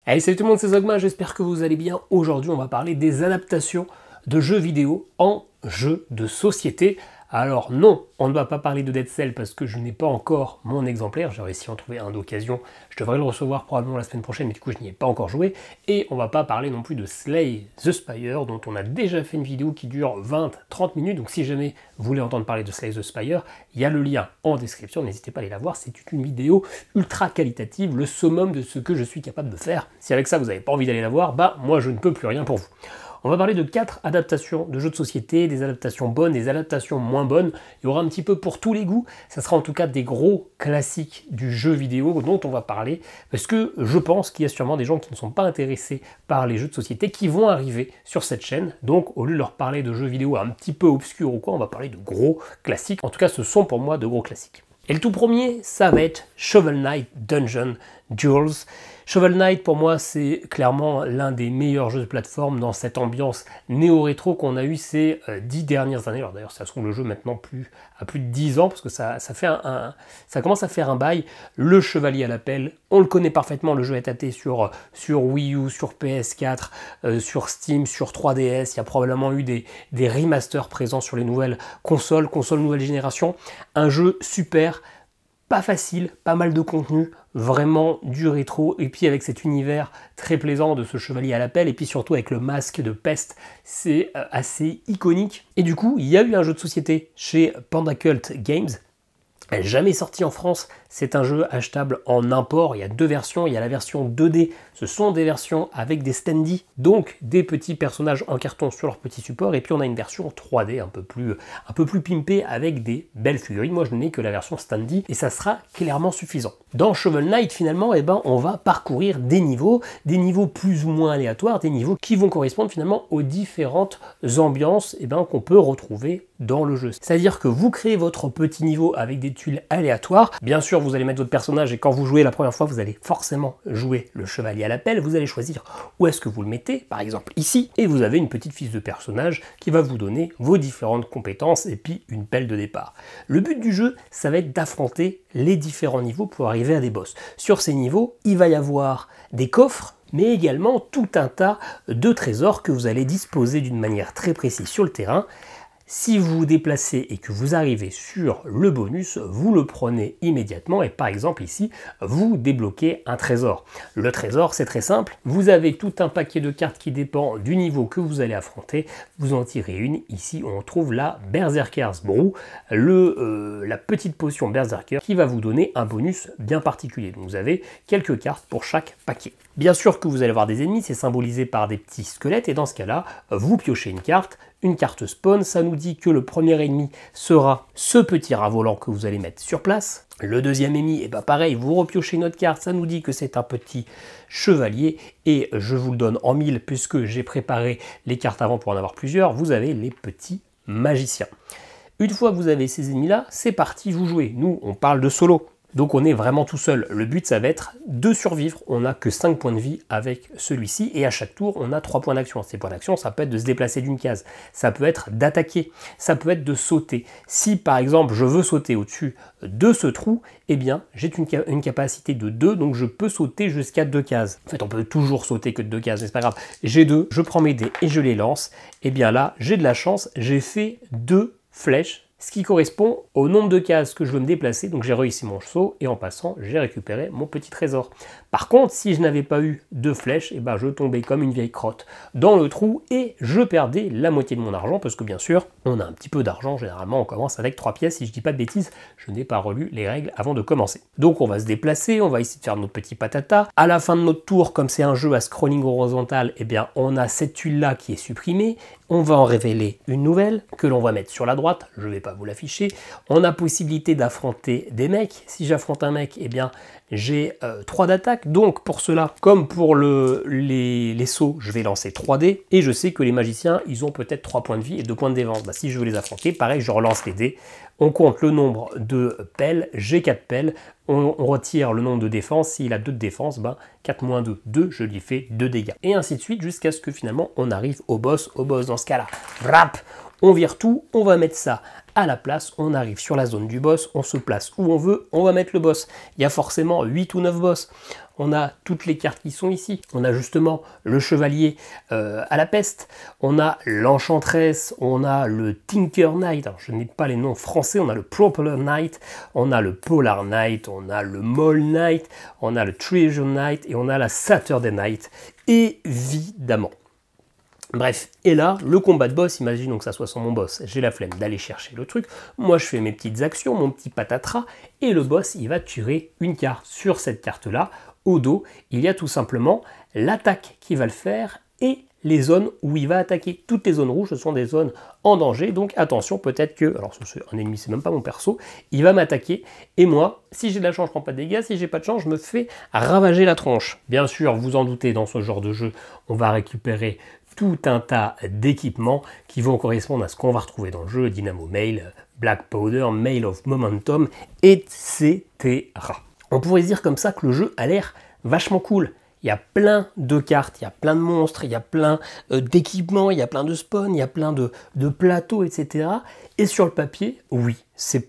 Hey, salut tout le monde, c'est Zogma, j'espère que vous allez bien. Aujourd'hui, on va parler des adaptations de jeux vidéo en jeux de société. Alors non, on ne va pas parler de Dead Cell parce que je n'ai pas encore mon exemplaire, j'ai réussi à en trouver un d'occasion, je devrais le recevoir probablement la semaine prochaine, mais du coup je n'y ai pas encore joué. Et on va pas parler non plus de Slay the Spire, dont on a déjà fait une vidéo qui dure 20-30 minutes, donc si jamais vous voulez entendre parler de Slay the Spire, il y a le lien en description, n'hésitez pas à aller la voir, c'est une vidéo ultra qualitative, le summum de ce que je suis capable de faire. Si avec ça vous n'avez pas envie d'aller la voir, bah moi je ne peux plus rien pour vous. On va parler de 4 adaptations de jeux de société, des adaptations bonnes, des adaptations moins bonnes. Il y aura un petit peu pour tous les goûts. Ça sera en tout cas des gros classiques du jeu vidéo dont on va parler. Parce que je pense qu'il y a sûrement des gens qui ne sont pas intéressés par les jeux de société qui vont arriver sur cette chaîne. Donc au lieu de leur parler de jeux vidéo un petit peu obscurs ou quoi, on va parler de gros classiques. En tout cas, ce sont pour moi de gros classiques. Et le tout premier, ça va être Shovel Knight Dungeon Duels. Shovel Knight, pour moi, c'est clairement l'un des meilleurs jeux de plateforme dans cette ambiance néo-rétro qu'on a eu ces 10 dernières années. Alors d'ailleurs, ça se trouve le jeu maintenant à plus de 10 ans, parce que ça commence à faire un bail. Le Chevalier à l'appel, on le connaît parfaitement, le jeu est adapté sur Wii U, sur PS4, sur Steam, sur 3DS. Il y a probablement eu des remasters présents sur les nouvelles consoles nouvelle génération. Un jeu super, pas facile, pas mal de contenu, vraiment du rétro, et puis avec cet univers très plaisant de ce chevalier à l'appel, et puis surtout avec le masque de peste, c'est assez iconique. Et du coup, il y a eu un jeu de société chez Panda Cult Games, jamais sorti en France, c'est un jeu achetable en import, il y a deux versions, il y a la version 2D, ce sont des versions avec des standees, donc des petits personnages en carton sur leur petit support, et puis on a une version 3D un peu plus pimpée avec des belles figurines. Moi je n'ai que la version standee et ça sera clairement suffisant. Dans Shovel Knight finalement, on va parcourir des niveaux plus ou moins aléatoires, des niveaux qui vont correspondre finalement aux différentes ambiances qu'on peut retrouver dans le jeu. C'est-à-dire que vous créez votre petit niveau avec des tuiles aléatoires, bien sûr vous allez mettre votre personnage et quand vous jouez la première fois vous allez forcément jouer le chevalier à l'appel, vous allez choisir où est-ce que vous le mettez, par exemple ici, et vous avez une petite fiche de personnage qui va vous donner vos différentes compétences et puis une pelle de départ. Le but du jeu, ça va être d'affronter les différents niveaux pour arriver à des boss. Sur ces niveaux, il va y avoir des coffres, mais également tout un tas de trésors que vous allez disposer d'une manière très précise sur le terrain. Si vous vous déplacez et que vous arrivez sur le bonus, vous le prenez immédiatement et par exemple ici, vous débloquez un trésor. Le trésor, c'est très simple, vous avez tout un paquet de cartes qui dépend du niveau que vous allez affronter, vous en tirez une, ici on trouve la Berserker's Brew, la petite potion Berserker qui va vous donner un bonus bien particulier. Donc vous avez quelques cartes pour chaque paquet. Bien sûr que vous allez avoir des ennemis, c'est symbolisé par des petits squelettes et dans ce cas-là, vous piochez une carte spawn, ça nous dit que le premier ennemi sera ce petit rat volant que vous allez mettre sur place. Le deuxième ennemi, pareil, vous repiochez une autre carte, ça nous dit que c'est un petit chevalier et je vous le donne en 1000 puisque j'ai préparé les cartes avant pour en avoir plusieurs, vous avez les petits magiciens. Une fois que vous avez ces ennemis-là, c'est parti, vous jouez. Nous, on parle de solo. Donc on est vraiment tout seul. Le but, ça va être de survivre. On n'a que 5 points de vie avec celui-ci. Et à chaque tour, on a 3 points d'action. Ces points d'action, ça peut être de se déplacer d'une case. Ça peut être d'attaquer. Ça peut être de sauter. Si, par exemple, je veux sauter au-dessus de ce trou, j'ai une capacité de 2. Donc je peux sauter jusqu'à 2 cases. En fait, on peut toujours sauter que de 2 cases. Mais c'est pas grave. J'ai 2. Je prends mes dés et je les lance. Là, j'ai de la chance. J'ai fait 2 flèches, ce qui correspond au nombre de cases que je veux me déplacer, donc j'ai réussi mon saut et en passant, j'ai récupéré mon petit trésor. Par contre, si je n'avais pas eu de flèches, je tombais comme une vieille crotte dans le trou et je perdais la moitié de mon argent, parce que bien sûr, on a un petit peu d'argent, généralement on commence avec 3 pièces, si je dis pas de bêtises, je n'ai pas relu les règles avant de commencer. Donc on va se déplacer, on va essayer de faire notre petit patata. À la fin de notre tour, comme c'est un jeu à scrolling horizontal, on a cette tuile-là qui est supprimée, on va en révéler une nouvelle que l'on va mettre sur la droite, je ne vais pas vous l'afficher. On a possibilité d'affronter des mecs. Si j'affronte un mec, j'ai 3 d'attaque. Donc pour cela, comme pour les sauts, je vais lancer 3 dés. Et je sais que les magiciens, ils ont peut-être 3 points de vie et 2 points de défense. Si je veux les affronter, pareil, je relance les dés. On compte le nombre de pelles, j'ai 4 pelles, on retire le nombre de défense, s'il a 2 de défense, 4 moins 2, 2, je lui fais 2 dégâts. Et ainsi de suite jusqu'à ce que finalement on arrive au boss dans ce cas-là. Rap, On vire tout, on va mettre ça à la place, on arrive sur la zone du boss, on se place où on veut, on va mettre le boss. Il y a forcément 8 ou 9 boss. On a toutes les cartes qui sont ici. On a justement le chevalier à la peste, on a l'enchantresse, on a le Tinker Knight, alors je n'ai pas les noms français, on a le Propeller Knight, on a le Polar Knight, on a le Mole Knight, on a le Treasure Knight et on a la Saturday Knight, évidemment. Bref, et là, le combat de boss, imaginons que ça soit sans mon boss, j'ai la flemme d'aller chercher le truc, moi je fais mes petites actions, mon petit patatras, et le boss, il va tirer une carte. Sur cette carte-là, au dos, il y a tout simplement l'attaque qui va le faire et les zones où il va attaquer. Toutes les zones rouges, ce sont des zones en danger, donc attention, peut-être que, alors c'est un ennemi, c'est même pas mon perso, il va m'attaquer, et moi, si j'ai de la chance, je prends pas de dégâts, si j'ai pas de chance, je me fais ravager la tronche. Bien sûr, vous en doutez, dans ce genre de jeu, on va récupérer tout un tas d'équipements qui vont correspondre à ce qu'on va retrouver dans le jeu, Dynamo Mail, Black Powder, Mail of Momentum, etc. On pourrait se dire comme ça que le jeu a l'air vachement cool. Il y a plein de cartes, il y a plein de monstres, il y a plein d'équipements, il y a plein de spawns, il y a plein de plateaux, etc. Et sur le papier, oui, ça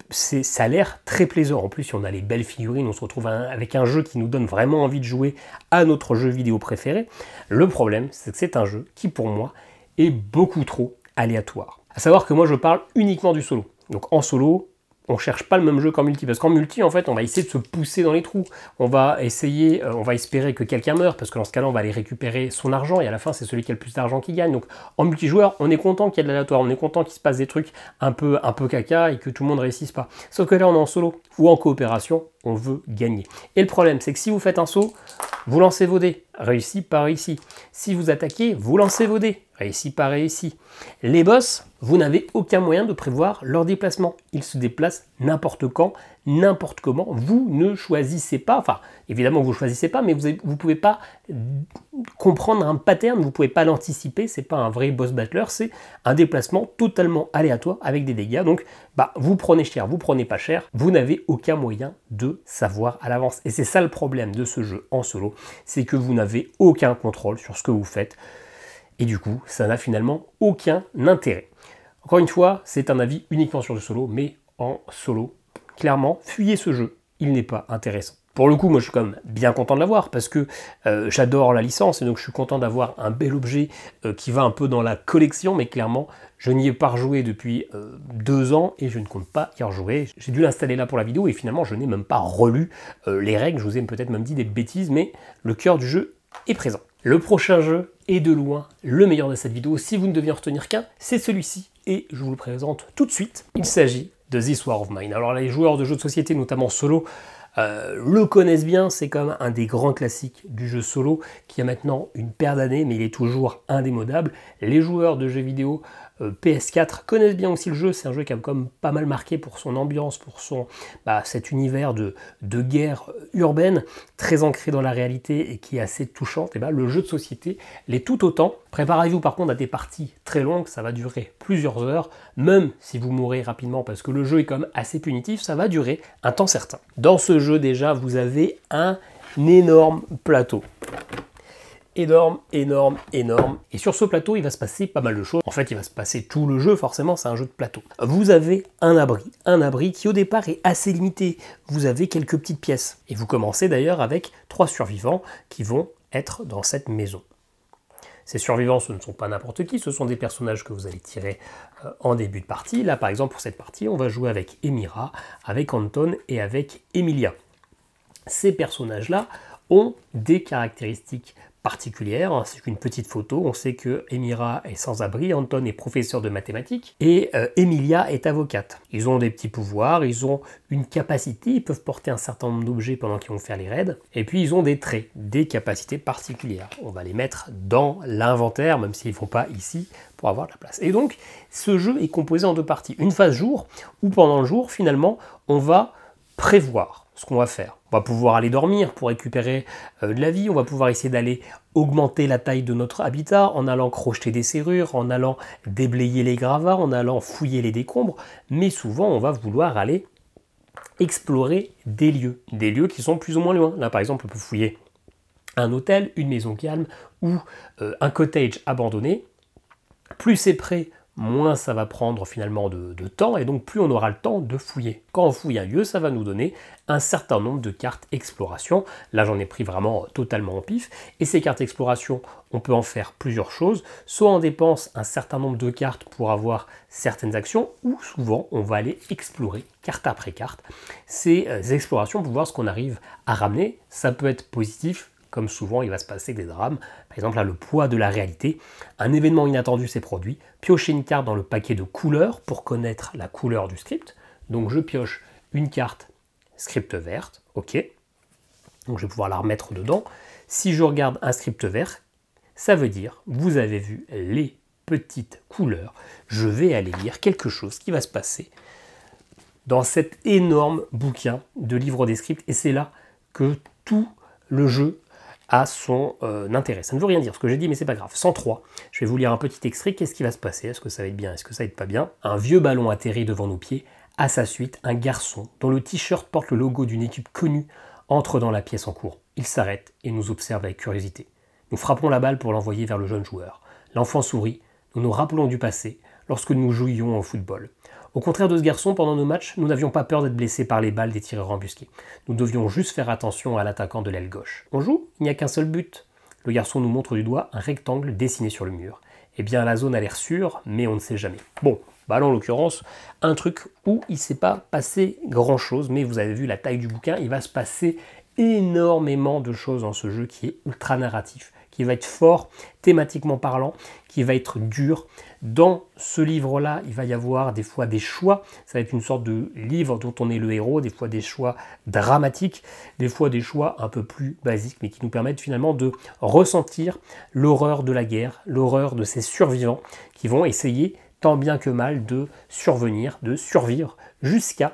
a l'air très plaisant. En plus, si on a les belles figurines, on se retrouve avec un jeu qui nous donne vraiment envie de jouer à notre jeu vidéo préféré. Le problème, c'est que c'est un jeu qui, pour moi, est beaucoup trop aléatoire. À savoir que moi, je parle uniquement du solo. Donc en solo, on ne cherche pas le même jeu qu'en multi, parce qu'en multi, en fait, on va essayer de se pousser dans les trous. On va espérer que quelqu'un meure, parce que dans ce cas-là, on va aller récupérer son argent, et à la fin, c'est celui qui a le plus d'argent qui gagne. Donc, en multijoueur, on est content qu'il y ait de l'aléatoire, on est content qu'il se passe des trucs un peu caca, et que tout le monde ne réussisse pas. Sauf que là, on est en solo, ou en coopération, on veut gagner. Et le problème, c'est que si vous faites un saut, vous lancez vos dés, réussi par réussi. Si vous attaquez, vous lancez vos dés, réussi par réussi. Les boss, vous n'avez aucun moyen de prévoir leur déplacement. Ils se déplacent n'importe quand, n'importe comment. Vous ne choisissez pas, enfin, évidemment vous ne choisissez pas, mais vous ne pouvez pas comprendre un pattern, vous ne pouvez pas l'anticiper. C'est pas un vrai boss battler, c'est un déplacement totalement aléatoire avec des dégâts. Donc, vous prenez cher, vous prenez pas cher, vous n'avez aucun moyen de savoir à l'avance. Et c'est ça le problème de ce jeu en solo, c'est que vous n'avez aucun contrôle sur ce que vous faites. Et du coup, ça n'a finalement aucun intérêt. Encore une fois, c'est un avis uniquement sur le solo, mais en solo, clairement, fuyez ce jeu, il n'est pas intéressant. Pour le coup, moi je suis quand même bien content de l'avoir, parce que j'adore la licence, et donc je suis content d'avoir un bel objet qui va un peu dans la collection, mais clairement, je n'y ai pas rejoué depuis 2 ans, et je ne compte pas y rejouer. J'ai dû l'installer là pour la vidéo, et finalement, je n'ai même pas relu les règles, je vous ai peut-être même dit des bêtises, mais le cœur du jeu est présent. Le prochain jeu est de loin le meilleur de cette vidéo. Si vous ne deviez en retenir qu'un, c'est celui-ci, et je vous le présente tout de suite. Il s'agit de This War of Mine. Alors les joueurs de jeux de société, notamment solo, le connaissent bien, c'est comme un des grands classiques du jeu solo, qui a maintenant une paire d'années, mais il est toujours indémodable. Les joueurs de jeux vidéo PS4 connaissent bien aussi le jeu, c'est un jeu qui a comme pas mal marqué pour son ambiance, pour son cet univers de guerre urbaine, très ancré dans la réalité et qui est assez touchante. Et le jeu de société l'est tout autant. Préparez-vous par contre à des parties très longues, ça va durer plusieurs heures, même si vous mourrez rapidement parce que le jeu est quand même assez punitif, ça va durer un temps certain. Dans ce jeu déjà, vous avez un énorme plateau. Énorme, énorme, énorme. Et sur ce plateau, il va se passer pas mal de choses. En fait, il va se passer tout le jeu, forcément, c'est un jeu de plateau. Vous avez un abri qui au départ est assez limité. Vous avez quelques petites pièces. Et vous commencez d'ailleurs avec 3 survivants qui vont être dans cette maison. Ces survivants, ce ne sont pas n'importe qui, ce sont des personnages que vous allez tirer en début de partie. Là, par exemple, pour cette partie, on va jouer avec Emira, avec Anton et avec Emilia. Ces personnages-là ont des caractéristiques particulière, ainsi qu'une petite photo. On sait que Emira est sans abri, Anton est professeur de mathématiques et Emilia est avocate. Ils ont des petits pouvoirs, ils ont une capacité, ils peuvent porter un certain nombre d'objets pendant qu'ils vont faire les raids, et puis ils ont des traits, des capacités particulières. On va les mettre dans l'inventaire, même s'ils ne font pas ici, pour avoir de la place. Et donc, ce jeu est composé en 2 parties. Une phase jour, où pendant le jour, finalement, on va prévoir ce qu'on va faire. On va pouvoir aller dormir pour récupérer de la vie, on va pouvoir essayer d'aller augmenter la taille de notre habitat en allant crocheter des serrures, en allant déblayer les gravats, en allant fouiller les décombres, mais souvent on va vouloir aller explorer des lieux qui sont plus ou moins loin. Là par exemple on peut fouiller un hôtel, une maison calme ou un cottage abandonné. Plus c'est près, moins ça va prendre finalement de temps, et donc plus on aura le temps de fouiller. Quand on fouille un lieu, ça va nous donner un certain nombre de cartes exploration. Là, j'en ai pris vraiment totalement en pif, et ces cartes exploration, on peut en faire plusieurs choses. Soit on dépense un certain nombre de cartes pour avoir certaines actions, ou souvent on va aller explorer carte après carte ces explorations pour voir ce qu'on arrive à ramener. Ça peut être positif, comme souvent il va se passer avec des drames. Par exemple là, le poids de la réalité, un événement inattendu s'est produit, piocher une carte dans le paquet de couleurs pour connaître la couleur du script. Donc je pioche une carte script verte, ok, donc je vais pouvoir la remettre dedans. Si je regarde un script vert, ça veut dire, vous avez vu les petites couleurs, je vais aller lire quelque chose qui va se passer dans cet énorme bouquin de livres des scripts, et c'est là que tout le jeu a son intérêt. Ça ne veut rien dire ce que j'ai dit, mais c'est pas grave. 103, je vais vous lire un petit extrait. Qu'est-ce qui va se passer? Est-ce que ça va être bien? Est-ce que ça va être pas bien? Un vieux ballon atterrit devant nos pieds. À sa suite, un garçon dont le t-shirt porte le logo d'une équipe connue entre dans la pièce en cours. Il s'arrête et nous observe avec curiosité. Nous frappons la balle pour l'envoyer vers le jeune joueur. L'enfant sourit. Nous nous rappelons du passé, lorsque nous jouions au football. Au contraire de ce garçon, pendant nos matchs, nous n'avions pas peur d'être blessés par les balles des tireurs embusqués. Nous devions juste faire attention à l'attaquant de l'aile gauche. On joue? Il n'y a qu'un seul but. Le garçon nous montre du doigt un rectangle dessiné sur le mur. Eh bien, la zone a l'air sûre, mais on ne sait jamais. Bon, bah là, en l'occurrence, un truc où il ne s'est pas passé grand-chose, mais vous avez vu la taille du bouquin, il va se passer énormément de choses dans ce jeu qui est ultra narratif, qui va être fort, thématiquement parlant, qui va être dur. Dans ce livre-là, il va y avoir des fois des choix. Ça va être une sorte de livre dont on est le héros, des fois des choix dramatiques, des fois des choix un peu plus basiques, mais qui nous permettent finalement de ressentir l'horreur de la guerre, l'horreur de ces survivants qui vont essayer tant bien que mal de survenir, de survivre, jusqu'à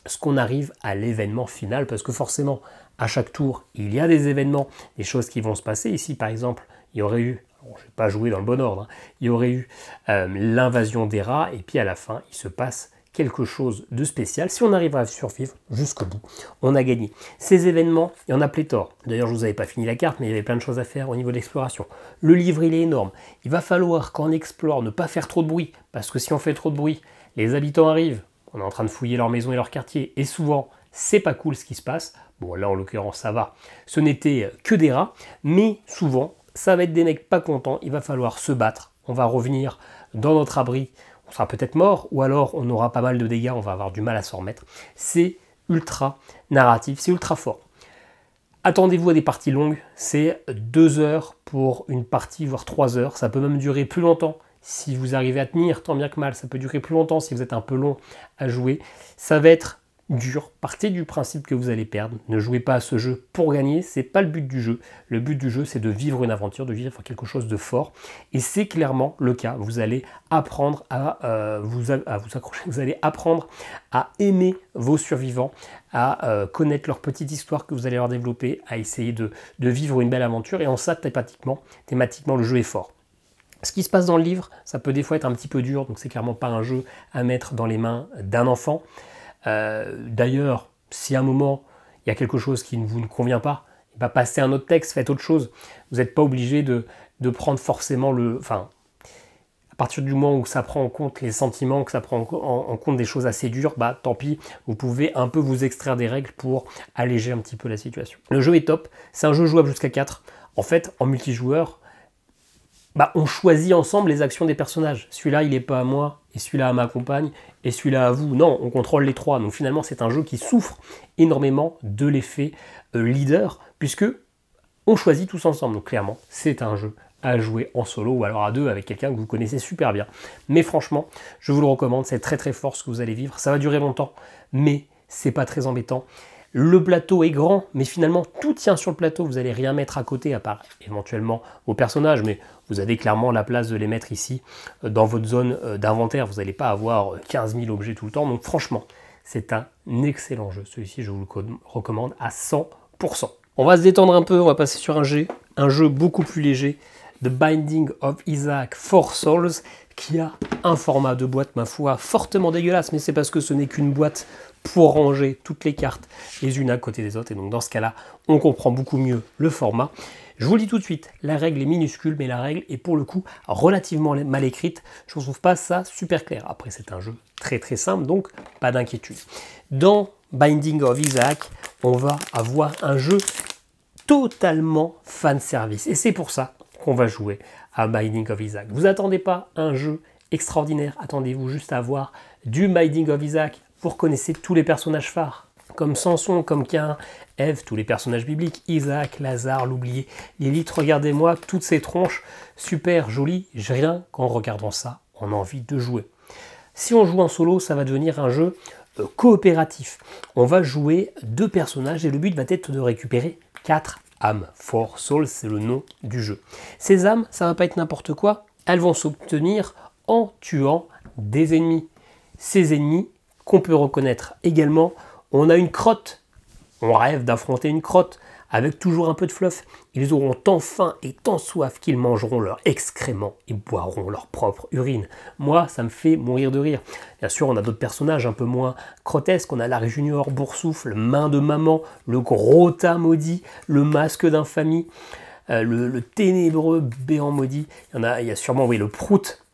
ce qu'on arrive à l'événement final, parce que forcément, à chaque tour, il y a des événements, des choses qui vont se passer. Ici, par exemple, il y aurait eu, je ne vais pas jouer dans le bon ordre, il y aurait eu l'invasion des rats, et puis à la fin, il se passe quelque chose de spécial. Si on arrive à survivre jusqu'au bout, on a gagné. Ces événements, il y en a pléthore. D'ailleurs, je ne vous avais pas fini la carte, mais il y avait plein de choses à faire au niveau de l'exploration. Le livre, il est énorme. Il va falloir, quand on explore, ne pas faire trop de bruit, parce que si on fait trop de bruit, les habitants arrivent, on est en train de fouiller leur maison et leur quartier, et souvent, c'est pas cool ce qui se passe. Bon, là, en l'occurrence, ça va. Ce n'était que des rats, mais souvent, ça va être des mecs pas contents. Il va falloir se battre. On va revenir dans notre abri. On sera peut-être mort, ou alors on aura pas mal de dégâts, on va avoir du mal à s'en remettre. C'est ultra narratif, c'est ultra fort. Attendez-vous à des parties longues, c'est 2 heures pour une partie, voire 3 heures. Ça peut même durer plus longtemps. Si vous arrivez à tenir, tant bien que mal, ça peut durer plus longtemps si vous êtes un peu long à jouer. Ça va être dur. Partez du principe que vous allez perdre. Ne jouez pas à ce jeu pour gagner, c'est pas le but du jeu. Le but du jeu, c'est de vivre une aventure, de vivre quelque chose de fort. Et c'est clairement le cas. Vous allez apprendre à vous accrocher, vous allez apprendre à aimer vos survivants, à connaître leur petite histoire que vous allez leur développer, à essayer de vivre une belle aventure. Et en ça, thématiquement, le jeu est fort. Ce qui se passe dans le livre, ça peut des fois être un petit peu dur, donc c'est clairement pas un jeu à mettre dans les mains d'un enfant. D'ailleurs, si à un moment il y a quelque chose qui ne vous convient pas, passez un autre texte, faites autre chose. Vous n'êtes pas obligé de prendre forcément à partir du moment où ça prend en compte les sentiments, que ça prend en compte des choses assez dures, tant pis, vous pouvez un peu vous extraire des règles pour alléger un petit peu la situation. Le jeu est top, c'est un jeu jouable jusqu'à 4. En fait, en multijoueur, on choisit ensemble les actions des personnages. Celui-là, il n'est pas à moi, et celui-là à ma compagne, et celui-là à vous. Non, on contrôle les trois. Donc finalement, c'est un jeu qui souffre énormément de l'effet leader, puisque on choisit tous ensemble. Donc clairement, c'est un jeu à jouer en solo, ou alors à deux avec quelqu'un que vous connaissez super bien. Mais franchement, je vous le recommande, c'est très très fort ce que vous allez vivre. Ça va durer longtemps, mais c'est pas très embêtant. Le plateau est grand, mais finalement tout tient sur le plateau, vous n'allez rien mettre à côté à part éventuellement vos personnages, mais vous avez clairement la place de les mettre ici dans votre zone d'inventaire, vous n'allez pas avoir 15 000 objets tout le temps, donc franchement c'est un excellent jeu, celui-ci je vous le recommande à 100%. On va se détendre un peu, on va passer sur un jeu beaucoup plus léger, The Binding of Isaac 4 Souls, qui a un format de boîte, ma foi, fortement dégueulasse, mais c'est parce que ce n'est qu'une boîte pour ranger toutes les cartes les unes à côté des autres, et donc dans ce cas-là, on comprend beaucoup mieux le format. Je vous le dis tout de suite, la règle est minuscule, mais la règle est pour le coup relativement mal écrite. Je ne trouve pas ça super clair. Après, c'est un jeu très très simple, donc pas d'inquiétude. Dans Binding of Isaac, on va avoir un jeu totalement fan service. Et c'est pour ça qu'on va jouer à Binding of Isaac. Vous attendez pas un jeu extraordinaire, attendez-vous juste à voir du Binding of Isaac. Vous reconnaissez tous les personnages phares, comme Samson, comme Cain, Ève, tous les personnages bibliques, Isaac, Lazare, l'oublié, Lilith, regardez-moi toutes ces tronches super jolies. Rien qu'en regardant ça, on a envie de jouer. Si on joue en solo, ça va devenir un jeu coopératif. On va jouer 2 personnages et le but va être de récupérer 4 âmes. 4 Souls, c'est le nom du jeu. Ces âmes, ça va pas être n'importe quoi, elles vont s'obtenir en tuant des ennemis. Ces ennemis qu'on peut reconnaître également, on a une crotte. On rêve d'affronter une crotte avec toujours un peu de fluff. Ils auront tant faim et tant soif qu'ils mangeront leurs excréments et boiront leur propre urine. Moi, ça me fait mourir de rire. Bien sûr, on a d'autres personnages un peu moins grotesques. On a Larry Junior, Boursoufle, Main de Maman, le gros tas maudit, le masque d'infamie, le ténébreux béant maudit. Il y a sûrement, oui, le prout.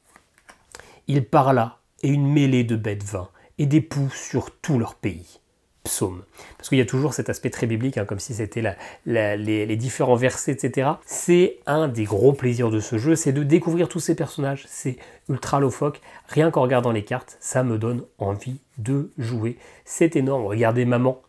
Il parla et une mêlée de bêtes vint et des poux sur tout leur pays. Psaume. Parce qu'il y a toujours cet aspect très biblique, hein, comme si c'était les différents versets, etc. C'est un des gros plaisirs de ce jeu, c'est de découvrir tous ces personnages. C'est ultra loufoque. Rien qu'en regardant les cartes, ça me donne envie de jouer. C'est énorme. Regardez Maman.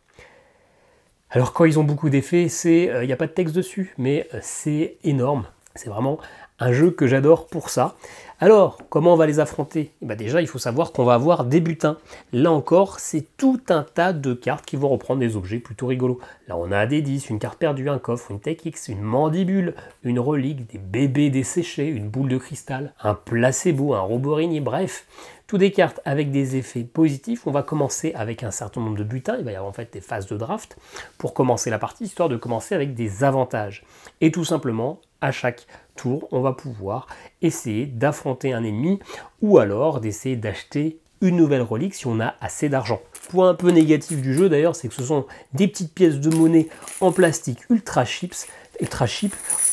Alors quand ils ont beaucoup d'effets, il n'y a pas de texte dessus, mais c'est énorme. C'est vraiment un jeu que j'adore pour ça. Alors, comment on va les affronter? Déjà, il faut savoir qu'on va avoir des butins. Là encore, c'est tout un tas de cartes qui vont reprendre des objets plutôt rigolos. Là, on a un D10, une carte perdue, un coffre, une Tech X, une mandibule, une relique, des bébés desséchés, une boule de cristal, un placebo, un robot araignée, bref. Toutes des cartes avec des effets positifs. On va commencer avec un certain nombre de butins. Il va y avoir en fait des phases de draft pour commencer la partie, histoire de commencer avec des avantages. Et tout simplement, à chaque tour, on va pouvoir essayer d'affronter un ennemi ou alors d'essayer d'acheter une nouvelle relique si on a assez d'argent. Point un peu négatif du jeu d'ailleurs, c'est que ce sont des petites pièces de monnaie en plastique ultra cheap,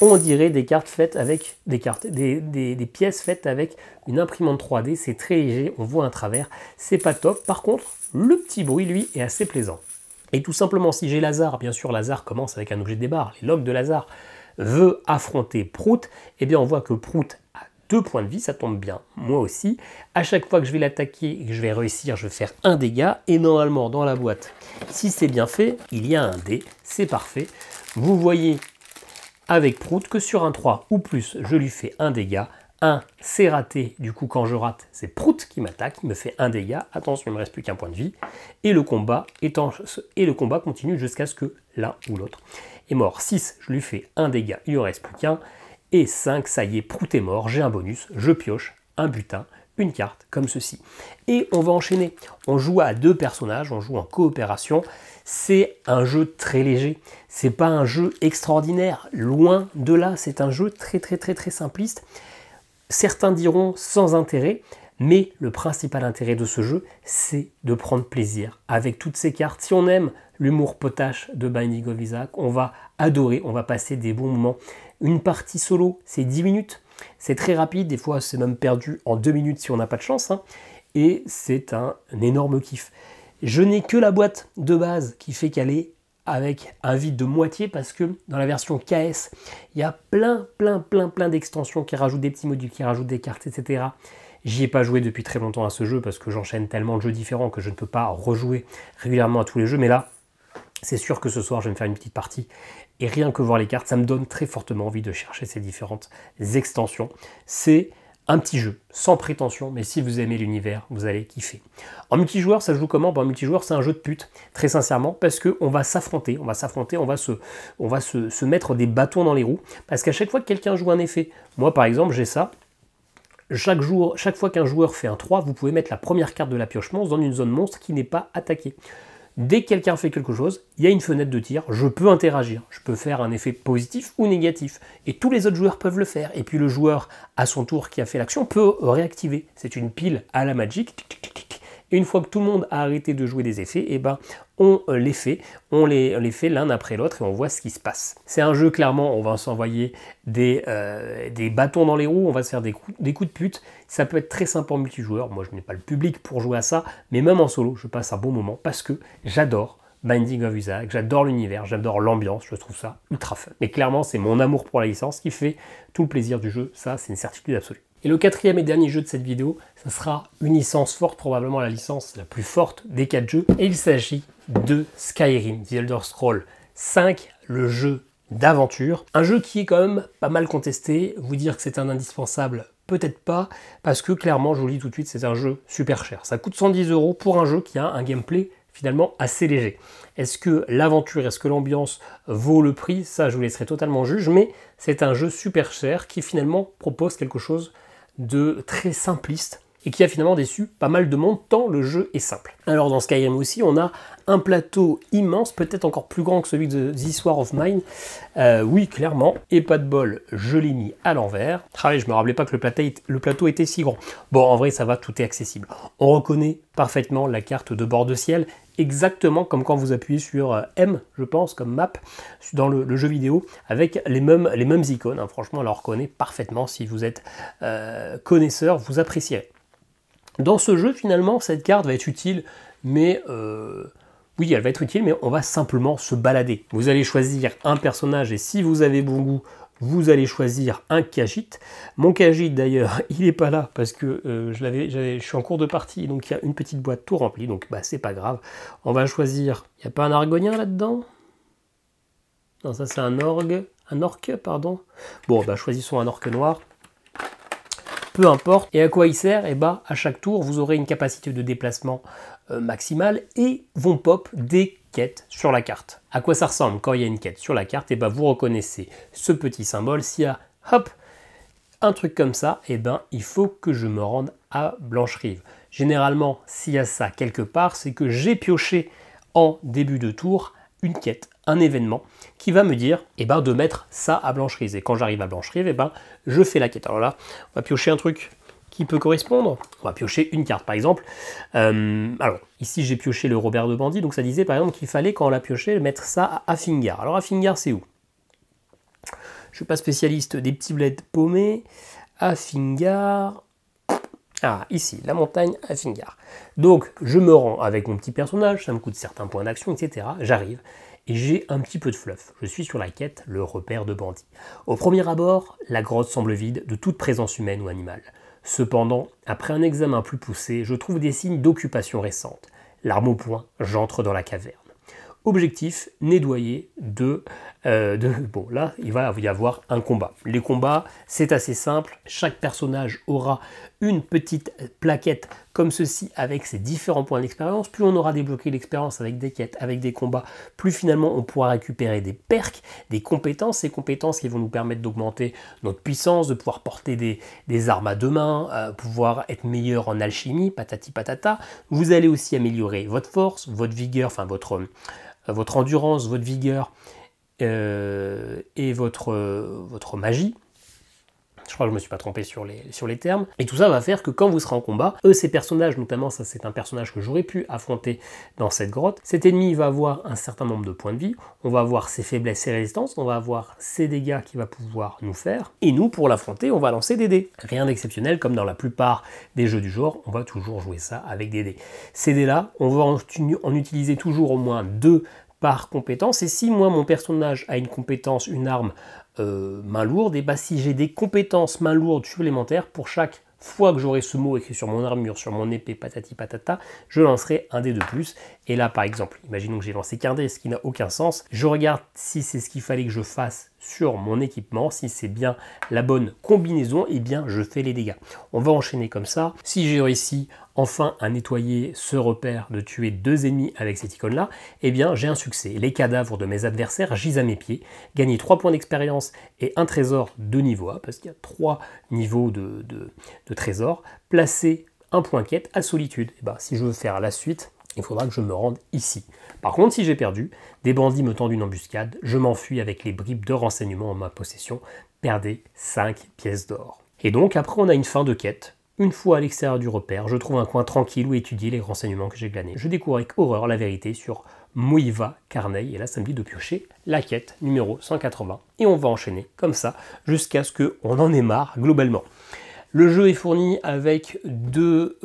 on dirait des cartes faites avec des pièces faites avec une imprimante 3D, c'est très léger, on voit un travers, c'est pas top. Par contre, le petit bruit lui est assez plaisant. Et tout simplement, si j'ai Lazare, bien sûr Lazare commence avec un objet de débarre, les logs de Lazare, veut affronter Prout, et bien on voit que Prout a 2 points de vie, ça tombe bien, moi aussi. À chaque fois que je vais l'attaquer et que je vais réussir, je vais faire un dégât, et normalement dans la boîte, si c'est bien fait, il y a un dé, c'est parfait. Vous voyez avec Prout que sur un 3 ou plus, je lui fais un dégât. 1, c'est raté, du coup quand je rate, c'est Prout qui m'attaque, il me fait un dégât, attention, il ne me reste plus qu'un point de vie, et le combat continue jusqu'à ce que l'un ou l'autre est mort. 6, je lui fais un dégât, il ne reste plus qu'un, et 5, ça y est, Prout est mort, j'ai un bonus, je pioche un butin, une carte, comme ceci. Et on va enchaîner, on joue à 2 personnages, on joue en coopération, c'est un jeu très léger, c'est pas un jeu extraordinaire, loin de là, c'est un jeu très simpliste. Certains diront sans intérêt, mais le principal intérêt de ce jeu, c'est de prendre plaisir avec toutes ces cartes. Si on aime l'humour potache de Binding of Isaac, on va adorer, on va passer des bons moments. Une partie solo, c'est 10 minutes, c'est très rapide, des fois c'est même perdu en 2 minutes si on n'a pas de chance, hein, et c'est un énorme kiff. Je n'ai que la boîte de base qui fait qu'elle est avec un vide de moitié parce que dans la version KS, il y a plein d'extensions qui rajoutent des petits modules, qui rajoutent des cartes, etc. J'y ai pas joué depuis très longtemps à ce jeu parce que j'enchaîne tellement de jeux différents que je ne peux pas rejouer régulièrement à tous les jeux. Mais là, c'est sûr que ce soir, je vais me faire une petite partie. Et rien que voir les cartes, ça me donne très fortement envie de chercher ces différentes extensions. C'est un petit jeu, sans prétention, mais si vous aimez l'univers, vous allez kiffer. En multijoueur, ça joue comment? En multijoueur, c'est un jeu de pute, très sincèrement, parce qu'on va s'affronter, on va se mettre des bâtons dans les roues, parce qu'à chaque fois que quelqu'un joue un effet, moi par exemple, j'ai ça, chaque fois qu'un joueur fait un 3, vous pouvez mettre la première carte de la pioche monstre dans une zone monstre qui n'est pas attaquée. Dès que quelqu'un fait quelque chose, il y a une fenêtre de tir, je peux interagir, je peux faire un effet positif ou négatif, et tous les autres joueurs peuvent le faire, et puis le joueur, à son tour qui a fait l'action, peut réactiver. C'est une pile à la Magic, et une fois que tout le monde a arrêté de jouer des effets, et ben, on les fait, on les fait l'un après l'autre et on voit ce qui se passe. C'est un jeu, clairement, on va s'envoyer des bâtons dans les roues, on va se faire des coups de pute. Ça peut être très sympa en multijoueur. Moi, je n'ai pas le public pour jouer à ça, mais même en solo, je passe un bon moment parce que j'adore Binding of Isaac, j'adore l'univers, j'adore l'ambiance, je trouve ça ultra fun. Mais clairement, c'est mon amour pour la licence qui fait tout le plaisir du jeu, ça c'est une certitude absolue. Et le quatrième et dernier jeu de cette vidéo, ça sera une licence forte, probablement la licence la plus forte des 4 jeux, et il s'agit de Skyrim, The Elder Scrolls 5, le jeu d'aventure. Un jeu qui est quand même pas mal contesté, vous dire que c'est un indispensable, peut-être pas, parce que clairement, je vous le dis tout de suite, c'est un jeu super cher. Ça coûte 110 € pour un jeu qui a un gameplay finalement assez léger. Est-ce que l'aventure, est-ce que l'ambiance vaut le prix? Ça, je vous laisserai totalement juge, mais c'est un jeu super cher qui finalement propose quelque chose de très simpliste et qui a finalement déçu pas mal de monde tant le jeu est simple. Alors dans Skyrim aussi, on a un plateau immense, peut-être encore plus grand que celui de This War of Mine. Oui, clairement, et pas de bol, je l'ai mis à l'envers. Ah oui, je me rappelais pas que le plateau était si grand. Bon, en vrai, ça va, tout est accessible. On reconnaît parfaitement la carte de bord de ciel, exactement comme quand vous appuyez sur M, je pense, comme map, dans le jeu vidéo, avec les mêmes icônes. Hein. Franchement, on la reconnaît parfaitement. Si vous êtes connaisseur, vous apprécierez. Dans ce jeu, finalement, cette carte va être utile, mais oui, elle va être utile, mais on va simplement se balader. Vous allez choisir un personnage, et si vous avez bon goût, vous allez choisir un Khajiit. Mon Khajiit, d'ailleurs, il n'est pas là, parce que je suis en cours de partie, donc il y a une petite boîte tout remplie, donc bah, c'est pas grave. On va choisir... Il n'y a pas un argonien là-dedans? Non, ça c'est un orc, pardon. Bon, bah choisissons un orc noir. Peu importe. Et à quoi il sert? Et bah, à chaque tour, vous aurez une capacité de déplacement maximale et vont pop des quêtes sur la carte. À quoi ça ressemble quand il y a une quête sur la carte? Et bah, vous reconnaissez ce petit symbole. S'il y a, hop, un truc comme ça, et ben, il faut que je me rende à Blancherive. Généralement, s'il y a ça quelque part, c'est que j'ai pioché en début de tour une quête, un événement qui va me dire de mettre ça à Blancherive. Et quand j'arrive à Blancherive, je fais la quête. Alors là, on va piocher un truc qui peut correspondre. On va piocher une carte, par exemple. Alors, ici, j'ai pioché le Robert de Bandit. Donc, ça disait, par exemple, qu'il fallait, quand on l'a pioché, mettre ça à Afingar. Alors, Afingar, c'est où? Je ne suis pas spécialiste des petits bleds paumés. Afingar... Ah, ici, la montagne Afingar. Donc, je me rends avec mon petit personnage, ça me coûte certains points d'action, etc. J'arrive et j'ai un petit peu de fluff. Je suis sur la quête, le repère de bandits. Au premier abord, la grotte semble vide de toute présence humaine ou animale. Cependant, après un examen plus poussé, je trouve des signes d'occupation récente. L'arme au poing, j'entre dans la caverne. Objectif, nettoyer bon, là, il va y avoir un combat. Les combats, c'est assez simple. Chaque personnage aura une petite plaquette comme ceci avec ses différents points d'expérience. Plus on aura débloqué l'expérience avec des quêtes, avec des combats, plus finalement on pourra récupérer des perks, des compétences. Ces compétences qui vont nous permettre d'augmenter notre puissance, de pouvoir porter des armes à deux mains, pouvoir être meilleur en alchimie, patati patata. Vous allez aussi améliorer votre force, votre vigueur, enfin votre endurance, votre vigueur et votre magie. Je crois que je ne me suis pas trompé sur les termes. Et tout ça va faire que quand vous serez en combat, ces personnages, notamment ça c'est un personnage que j'aurais pu affronter dans cette grotte, cet ennemi va avoir un certain nombre de points de vie, on va avoir ses faiblesses, ses résistances, on va avoir ses dégâts qu'il va pouvoir nous faire, et nous pour l'affronter on va lancer des dés. Rien d'exceptionnel, comme dans la plupart des jeux du genre, on va toujours jouer ça avec des dés. Ces dés là, on va en utiliser toujours au moins 2 par compétence, et si moi mon personnage a une compétence, une arme main lourde, et si j'ai des compétences main lourde supplémentaires, pour chaque fois que j'aurai ce mot écrit sur mon armure, sur mon épée, patati patata, je lancerai un dé de plus. Et là par exemple, imaginons que j'ai lancé qu'un dé, ce qui n'a aucun sens, je regarde si c'est ce qu'il fallait que je fasse sur mon équipement, si c'est bien la bonne combinaison, et bien je fais les dégâts. On va enchaîner comme ça. Si j'ai réussi enfin à nettoyer ce repère, de tuer 2 ennemis avec cette icône là, eh bien j'ai un succès. Les cadavres de mes adversaires gisent à mes pieds, gagner 3 points d'expérience et un trésor de niveau A, parce qu'il y a 3 niveaux de trésors, placer un point quête à solitude. Et si je veux faire la suite, il faudra que je me rende ici. Par contre, si j'ai perdu, des bandits me tendent une embuscade, je m'enfuis avec les bribes de renseignements en ma possession, perdez 5 pièces d'or. Et donc après on a une fin de quête, une fois à l'extérieur du repère, je trouve un coin tranquille où étudier les renseignements que j'ai glanés. Je découvre avec horreur la vérité sur Moïva Carneille, et là ça me dit de piocher la quête numéro 180, et on va enchaîner comme ça jusqu'à ce qu'on en ait marre globalement. Le jeu est fourni avec deux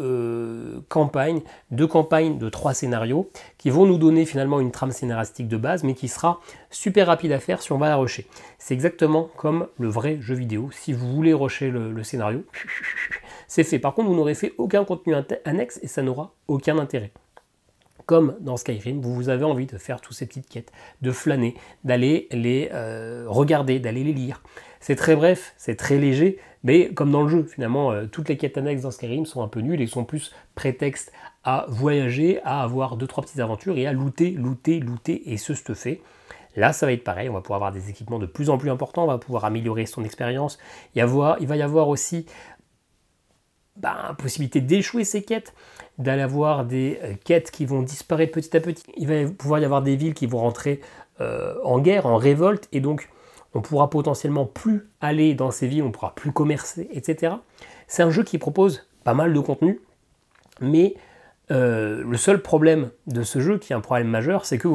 campagnes de 3 scénarios qui vont nous donner finalement une trame scénaristique de base, mais qui sera super rapide à faire si on va la rusher. C'est exactement comme le vrai jeu vidéo. Si vous voulez rusher le scénario, c'est fait. Par contre, vous n'aurez fait aucun contenu annexe et ça n'aura aucun intérêt. Comme dans Skyrim, vous avez envie de faire toutes ces petites quêtes, de flâner, d'aller les regarder, d'aller les lire. C'est très bref, c'est très léger, mais comme dans le jeu, finalement, toutes les quêtes annexes dans Skyrim sont un peu nulles et sont plus prétexte à voyager, à avoir 2-3 petites aventures et à looter et se stuffer. Là, ça va être pareil, on va pouvoir avoir des équipements de plus en plus importants, on va pouvoir améliorer son expérience. Il va y avoir aussi possibilité d'échouer ces quêtes, d'aller avoir des quêtes qui vont disparaître petit à petit. Il va pouvoir y avoir des villes qui vont rentrer en guerre, en révolte, et donc on pourra potentiellement plus aller dans ces villes, on pourra plus commercer, etc. C'est un jeu qui propose pas mal de contenu, mais le seul problème de ce jeu, qui est un problème majeur, c'est que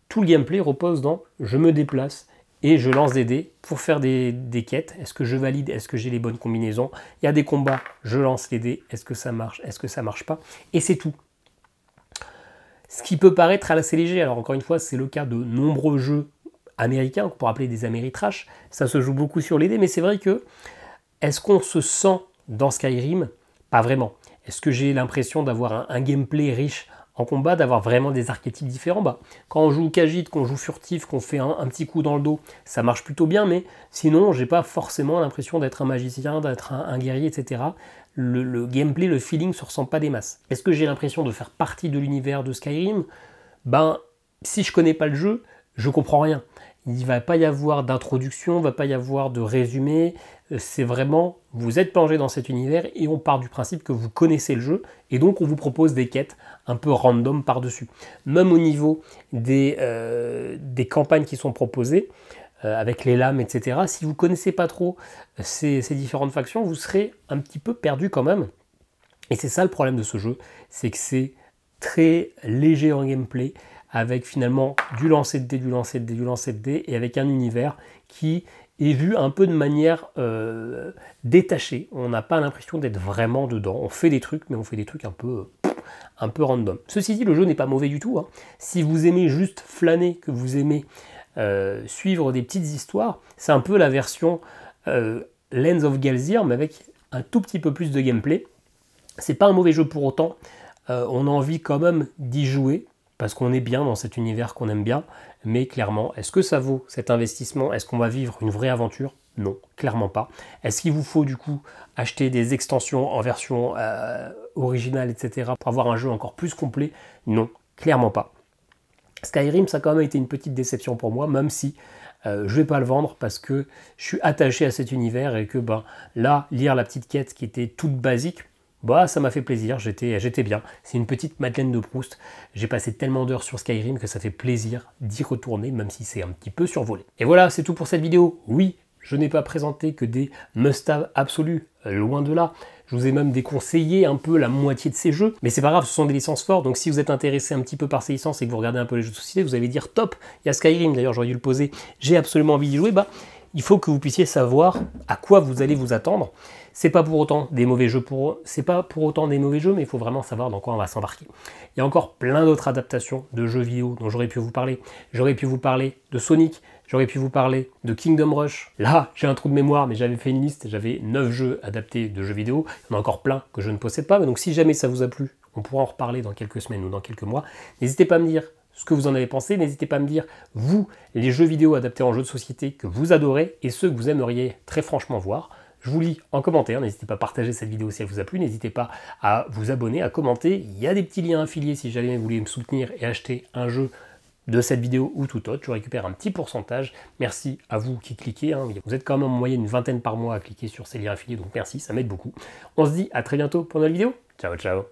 tout le gameplay repose dans je me déplace et je lance des dés pour faire des quêtes. Est-ce que je valide? Est-ce que j'ai les bonnes combinaisons? Il y a des combats, je lance les dés. Est-ce que ça marche? Est-ce que ça marche pas? Et c'est tout. Ce qui peut paraître assez léger, alors encore une fois, c'est le cas de nombreux jeux américains, qu'on pourrait appeler des Ameritrash. Ça se joue beaucoup sur les dés, mais c'est vrai que est-ce qu'on se sent dans Skyrim? Pas vraiment. Est-ce que j'ai l'impression d'avoir un gameplay riche en combat, d'avoir vraiment des archétypes différents? Quand on joue Khajiit, qu'on joue furtif, qu'on fait un petit coup dans le dos, ça marche plutôt bien, mais sinon, j'ai pas forcément l'impression d'être un magicien, d'être un guerrier, etc. Le gameplay, le feeling se ressent pas des masses. Est-ce que j'ai l'impression de faire partie de l'univers de Skyrim? Si je connais pas le jeu, je comprends rien. Il ne va pas y avoir d'introduction, il ne va pas y avoir de résumé. C'est vraiment, vous êtes plongé dans cet univers et on part du principe que vous connaissez le jeu et donc on vous propose des quêtes un peu random par-dessus. Même au niveau des campagnes qui sont proposées, avec les lames, etc. Si vous ne connaissez pas trop ces différentes factions, vous serez un petit peu perdu quand même. Et c'est ça le problème de ce jeu, c'est que c'est très léger en gameplay, avec finalement du lancer de dés, du lancer de dés, du lancer de dés, et avec un univers qui est vu un peu de manière détachée. On n'a pas l'impression d'être vraiment dedans. On fait des trucs, mais on fait des trucs un peu random. Ceci dit, le jeu n'est pas mauvais du tout, hein. Si vous aimez juste flâner, que vous aimez suivre des petites histoires, c'est un peu la version Lands of Gelzir, mais avec un tout petit peu plus de gameplay. C'est pas un mauvais jeu pour autant. On a envie quand même d'y jouer, parce qu'on est bien dans cet univers qu'on aime bien, mais clairement, est-ce que ça vaut cet investissement? Est-ce qu'on va vivre une vraie aventure? Non, clairement pas. Est-ce qu'il vous faut du coup acheter des extensions en version originale, etc. pour avoir un jeu encore plus complet? Non, clairement pas. Skyrim, ça a quand même été une petite déception pour moi, même si je ne vais pas le vendre parce que je suis attaché à cet univers et que là, lire la petite quête qui était toute basique, ça m'a fait plaisir, j'étais bien. C'est une petite Madeleine de Proust. J'ai passé tellement d'heures sur Skyrim que ça fait plaisir d'y retourner, même si c'est un petit peu survolé. Et voilà, c'est tout pour cette vidéo. Oui, je n'ai pas présenté que des must-have absolus, loin de là. Je vous ai même déconseillé un peu la moitié de ces jeux, mais c'est pas grave, ce sont des licences fortes, donc si vous êtes intéressé un petit peu par ces licences et que vous regardez un peu les jeux de société, vous allez dire top, il y a Skyrim, d'ailleurs j'aurais dû le poser, j'ai absolument envie d'y jouer, il faut que vous puissiez savoir à quoi vous allez vous attendre. C'est pas pour autant des mauvais jeux mais il faut vraiment savoir dans quoi on va s'embarquer. Il y a encore plein d'autres adaptations de jeux vidéo dont j'aurais pu vous parler. J'aurais pu vous parler de Sonic, j'aurais pu vous parler de Kingdom Rush. Là, j'ai un trou de mémoire, mais j'avais fait une liste, j'avais 9 jeux adaptés de jeux vidéo. Il y en a encore plein que je ne possède pas, mais donc si jamais ça vous a plu, on pourra en reparler dans quelques semaines ou dans quelques mois. N'hésitez pas à me dire ce que vous en avez pensé, n'hésitez pas à me dire, vous, les jeux vidéo adaptés en jeux de société que vous adorez et ceux que vous aimeriez très franchement voir. Je vous lis en commentaire, n'hésitez pas à partager cette vidéo si elle vous a plu, n'hésitez pas à vous abonner, à commenter, il y a des petits liens affiliés si jamais vous voulez me soutenir et acheter un jeu de cette vidéo ou tout autre, je récupère un petit pourcentage. Merci à vous qui cliquez, hein. Vous êtes quand même en moyenne une vingtaine par mois à cliquer sur ces liens affiliés, donc merci, ça m'aide beaucoup. On se dit à très bientôt pour une nouvelle vidéo, ciao ciao.